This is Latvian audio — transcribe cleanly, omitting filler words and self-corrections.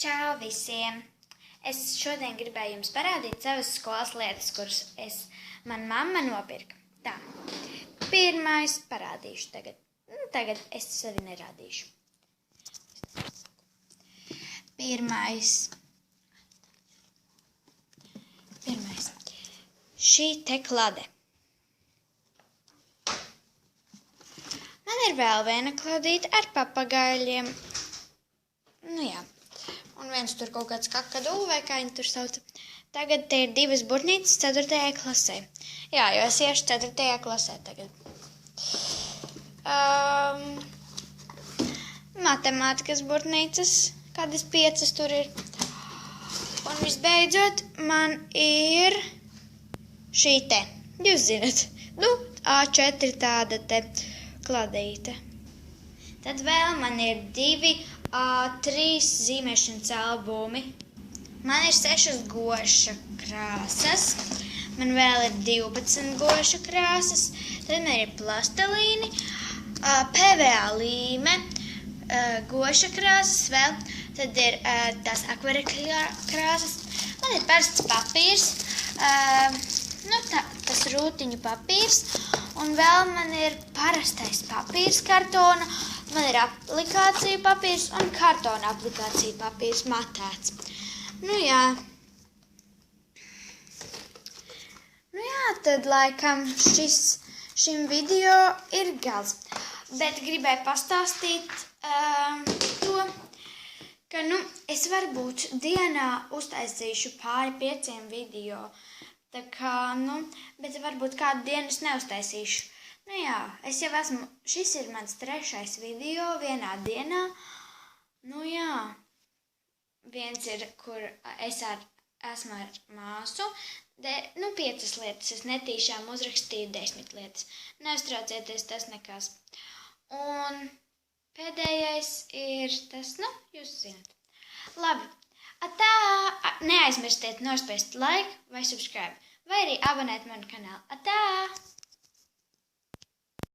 Čau visiem! Es šodien gribēju jums parādīt savas skolas lietas, kuras man mamma nopirka. Tā, pirmais parādīšu tagad. Tagad es sevi nerādīšu. Pirmais. Šī te klade. Man ir vēl viena kladīte ar papagaļiem. Nu jā. Un viens tur kaut kāds kakadu, vai kā viņi tur sauc. Tagad te ir divas burtnītes 4. klasē. Jā, jo es iešu 4. klasē tagad. Matemātikas burtnīcas, kādas 5 tur ir. Un visbeidzot, man ir šī te. Jūs zinat, A4 tāda te kladīte. Tad vēl man ir 2 A3 zīmēšanas albumi. Man ir 6 goša krāsas. Man vēl ir 12 goša krāsas. Tad man ir plastelīni, PVA līme, goša krāsas vēl. Tad ir tās akvarela krāsas. Man ir parasts papīrs, tas rūtiņu papīrs. Un vēl man ir parastais papīrs kartona. Man ir aplikācija papīrs un kartona aplikācija papīrs matēts. Nu jā, tad laikam šim video ir gals. Bet gribēju pastāstīt to, ka es varbūt dienā uztaisīšu pāri 5 video. Tā kā, bet varbūt kādu dienu es neuztaisīšu. Nu jā, šis ir mans 3. video vienā dienā. Nu jā, viens ir, kur es esmu ar māsu. 5 lietas, es netīšām uzrakstīju 10 lietas. Neuztraucieties, tas nekas. Un pēdējais ir tas, jūs zinat. Labi, neaizmirstiet nospiest like vai subscribe, vai arī abonēt manu kanālu. Atā!